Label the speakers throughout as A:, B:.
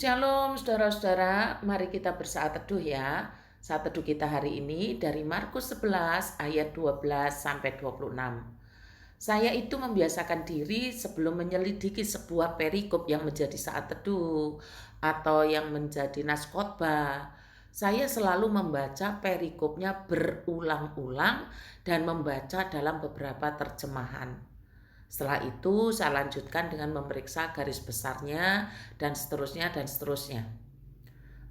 A: Shalom saudara-saudara, mari kita bersaat teduh ya. Saat teduh kita hari ini dari Markus 11 ayat 12 sampai 26. Saya itu membiasakan diri sebelum menyelidiki sebuah perikop yang menjadi saat teduh atau yang menjadi nas khotbah. Saya selalu membaca perikopnya berulang-ulang dan membaca dalam beberapa terjemahan. Setelah itu saya lanjutkan dengan memeriksa garis besarnya dan seterusnya dan seterusnya.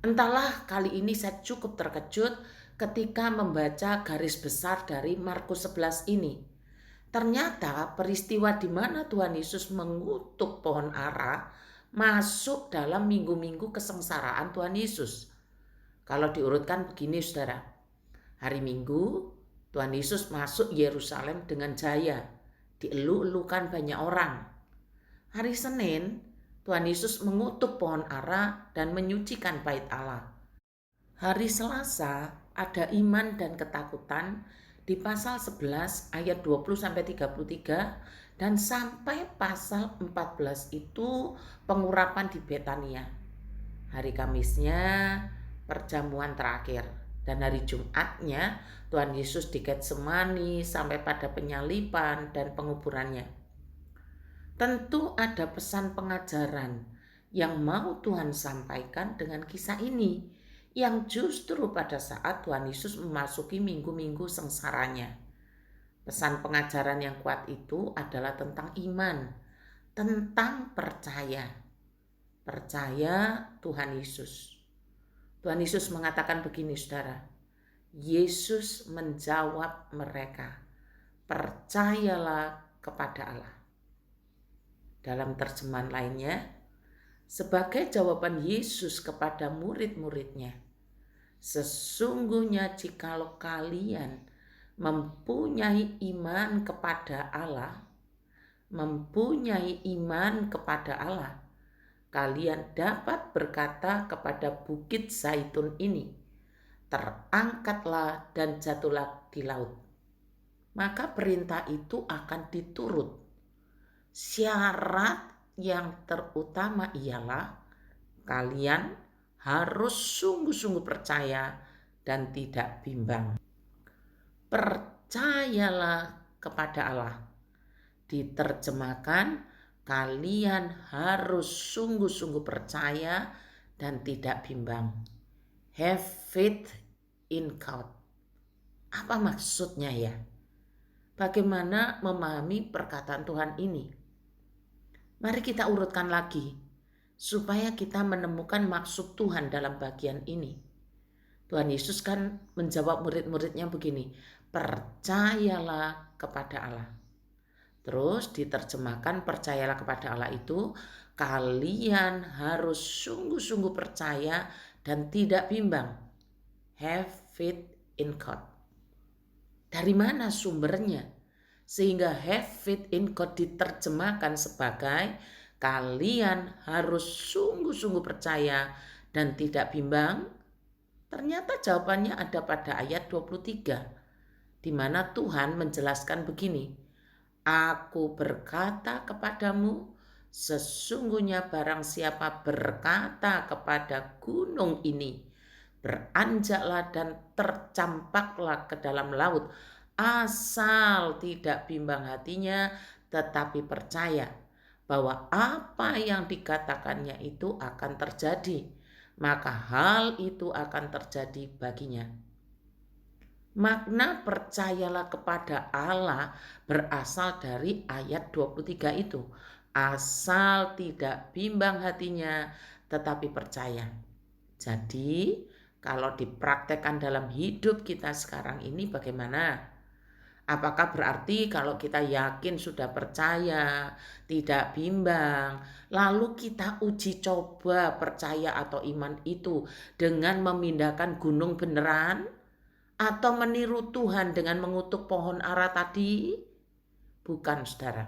A: Entahlah, kali ini saya cukup terkejut ketika membaca garis besar dari Markus 11 ini. Ternyata peristiwa di mana Tuhan Yesus mengutuk pohon ara masuk dalam minggu-minggu kesengsaraan Tuhan Yesus. Kalau diurutkan begini saudara, hari Minggu Tuhan Yesus masuk Yerusalem dengan jaya, dielu-elukan banyak orang. Hari Senin, Tuhan Yesus mengutuk pohon ara dan menyucikan bait Allah. Hari Selasa, ada iman dan ketakutan di pasal 11 ayat 20-33 dan sampai pasal 14 itu pengurapan di Betania. Hari Kamisnya perjamuan terakhir dan hari Jumatnya Tuhan Yesus di Getsemani sampai pada penyaliban dan penguburannya. Tentu ada pesan pengajaran yang mau Tuhan sampaikan dengan kisah ini, yang justru pada saat Tuhan Yesus memasuki minggu-minggu sengsaranya. Pesan pengajaran yang kuat itu adalah tentang iman, tentang percaya. Percaya Tuhan Yesus. Tuhan Yesus mengatakan begini saudara, Yesus menjawab mereka, percayalah kepada Allah. Dalam terjemahan lainnya, sebagai jawaban Yesus kepada murid-muridnya, sesungguhnya jikalau kalian mempunyai iman kepada Allah, kalian dapat berkata kepada bukit Zaitun ini, terangkatlah dan jatuhlah di laut. Maka perintah itu akan diturut. Syarat yang terutama ialah kalian harus sungguh-sungguh percaya dan tidak bimbang. Percayalah kepada Allah. Diterjemahkan, kalian harus sungguh-sungguh percaya dan tidak bimbang. Have faith in God. Apa maksudnya ya? Bagaimana memahami perkataan Tuhan ini? Mari kita urutkan lagi, supaya kita menemukan maksud Tuhan dalam bagian ini. Tuhan Yesus kan menjawab murid-muridnya begini, percayalah kepada Allah. Terus diterjemahkan percayalah kepada Allah itu, kalian harus sungguh-sungguh percaya dan tidak bimbang. Have faith in God. Dari mana sumbernya? Sehingga have faith in God diterjemahkan sebagai kalian harus sungguh-sungguh percaya dan tidak bimbang. Ternyata jawabannya ada pada ayat 23, di mana Tuhan menjelaskan begini, aku berkata kepadamu, sesungguhnya barang siapa berkata kepada gunung ini, beranjaklah dan tercampaklah ke dalam laut, asal tidak bimbang hatinya, tetapi percaya bahwa apa yang dikatakannya itu akan terjadi, maka hal itu akan terjadi baginya. Makna percayalah kepada Allah berasal dari ayat 23 itu. Asal tidak bimbang hatinya, tetapi percaya. Jadi, kalau dipraktekkan dalam hidup kita sekarang ini bagaimana? Apakah berarti kalau kita yakin sudah percaya, tidak bimbang, lalu kita uji coba percaya atau iman itu dengan memindahkan gunung beneran? Atau meniru Tuhan dengan mengutuk pohon ara tadi? Bukan saudara.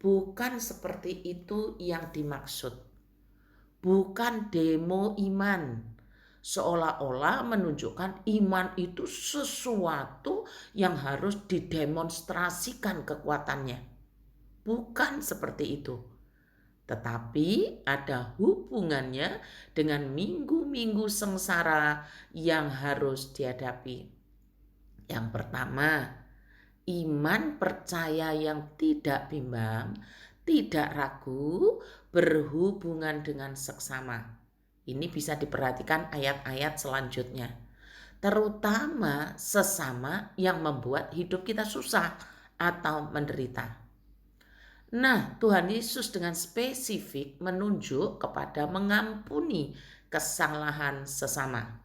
A: Bukan seperti itu yang dimaksud. Bukan demo iman. Seolah-olah menunjukkan iman itu sesuatu yang harus didemonstrasikan kekuatannya. Bukan seperti itu. tetapi ada hubungannya dengan minggu-minggu sengsara yang harus dihadapi. Yang pertama, iman percaya yang tidak bimbang, tidak ragu, berhubungan dengan seksama. Ini bisa diperhatikan ayat-ayat selanjutnya. Terutama sesama yang membuat hidup kita susah atau menderita. Nah, Tuhan Yesus dengan spesifik menunjuk kepada mengampuni kesalahan sesama.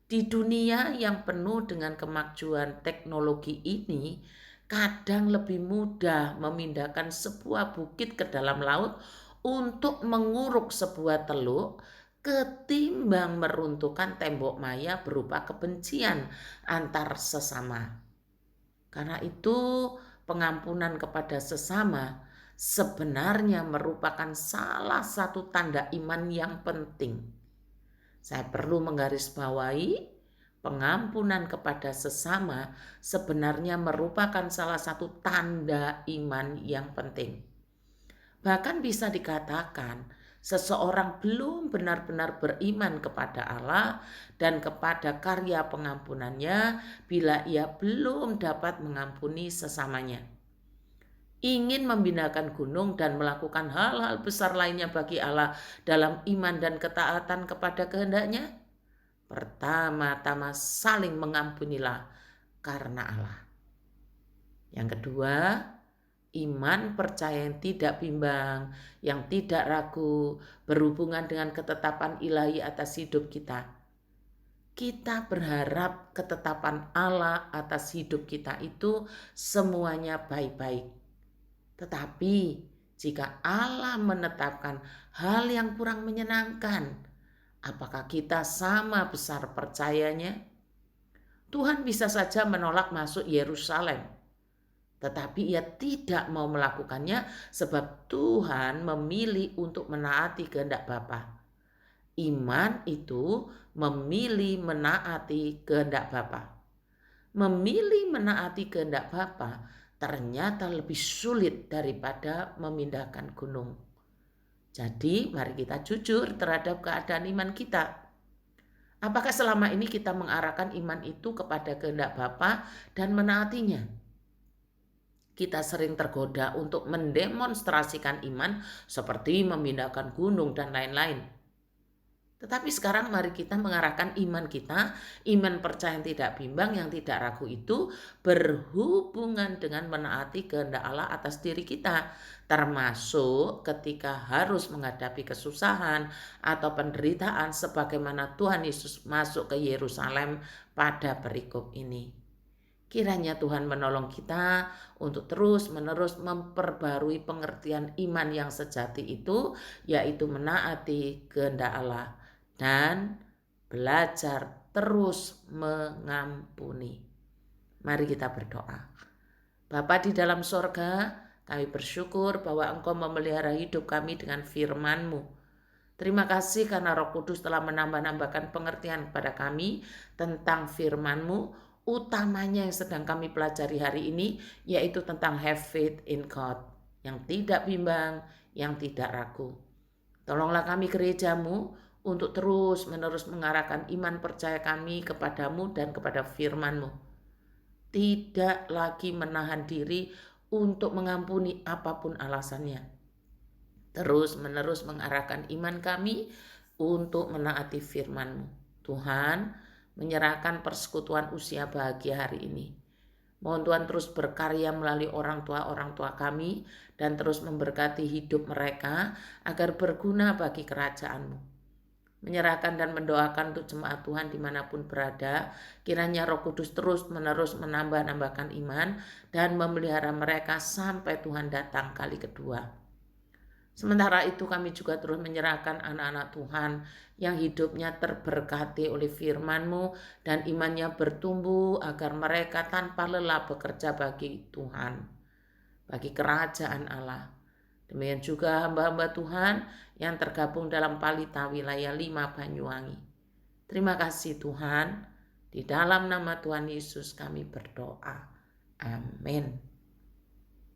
A: Di dunia yang penuh dengan kemajuan teknologi ini, kadang lebih mudah memindahkan sebuah bukit ke dalam laut untuk menguruk sebuah teluk ketimbang meruntuhkan tembok maya berupa kebencian antar sesama. Karena itu, pengampunan kepada sesama sebenarnya merupakan salah satu tanda iman yang penting. Saya perlu menggarisbawahi, pengampunan kepada sesama sebenarnya merupakan salah satu tanda iman yang penting. Bahkan bisa dikatakan, seseorang belum benar-benar beriman kepada Allah dan kepada karya pengampunannya bila ia belum dapat mengampuni sesamanya. Ingin membinakan gunung dan melakukan hal-hal besar lainnya bagi Allah dalam iman dan ketaatan kepada kehendaknya? Pertama-tama saling mengampunilah karena Allah. Yang kedua, iman percaya yang tidak bimbang, yang tidak ragu, berhubungan dengan ketetapan ilahi atas hidup kita. Kita berharap ketetapan Allah atas hidup kita itu semuanya baik-baik. Tetapi jika Allah menetapkan hal yang kurang menyenangkan, apakah kita sama besar percayanya? Tuhan bisa saja menolak masuk Yerusalem, tetapi ia tidak mau melakukannya sebab Tuhan memilih untuk menaati kehendak Bapa. Iman itu memilih menaati kehendak Bapa. Memilih menaati kehendak Bapa ternyata lebih sulit daripada memindahkan gunung. Jadi mari kita jujur terhadap keadaan iman kita. Apakah selama ini kita mengarahkan iman itu kepada kehendak Bapa dan menaatinya? Kita sering tergoda untuk mendemonstrasikan iman seperti memindahkan gunung dan lain-lain. Tetapi sekarang mari kita mengarahkan iman kita, iman percaya yang tidak bimbang, yang tidak ragu itu berhubungan dengan menaati kehendak Allah atas diri kita. Termasuk ketika harus menghadapi kesusahan atau penderitaan sebagaimana Tuhan Yesus masuk ke Yerusalem pada perikop ini. Kiranya Tuhan menolong kita untuk terus-menerus memperbarui pengertian iman yang sejati itu, yaitu menaati kehendak Allah dan belajar terus mengampuni. Mari kita berdoa. Bapa di dalam sorga, kami bersyukur bahwa Engkau memelihara hidup kami dengan firman-Mu. Terima kasih karena Roh Kudus telah menambah-nambahkan pengertian kepada kami tentang firman-Mu, utamanya yang sedang kami pelajari hari ini, yaitu tentang have faith in God, yang tidak bimbang, yang tidak ragu. Tolonglah kami gereja-Mu untuk terus-menerus mengarahkan iman percaya kami kepadamu dan kepada firman-Mu. Tidak lagi menahan diri untuk mengampuni apapun alasannya. Terus-menerus mengarahkan iman kami untuk menaati firman-Mu. Tuhan, menyerahkan persekutuan usia bahagia hari ini. Mohon Tuhan terus berkarya melalui orang tua kami dan terus memberkati hidup mereka agar berguna bagi kerajaan-Mu. Menyerahkan dan mendoakan untuk jemaat Tuhan dimanapun berada, kiranya Roh Kudus terus-menerus menambah-nambahkan iman dan memelihara mereka sampai Tuhan datang kali kedua. Sementara itu kami juga terus menyerahkan anak-anak Tuhan yang hidupnya terberkati oleh firman-Mu dan imannya bertumbuh agar mereka tanpa lelah bekerja bagi Tuhan, bagi kerajaan Allah. Demikian juga hamba-hamba Tuhan yang tergabung dalam Palita wilayah 5 Banyuwangi. Terima kasih Tuhan, di dalam nama Tuhan Yesus kami berdoa. Amin.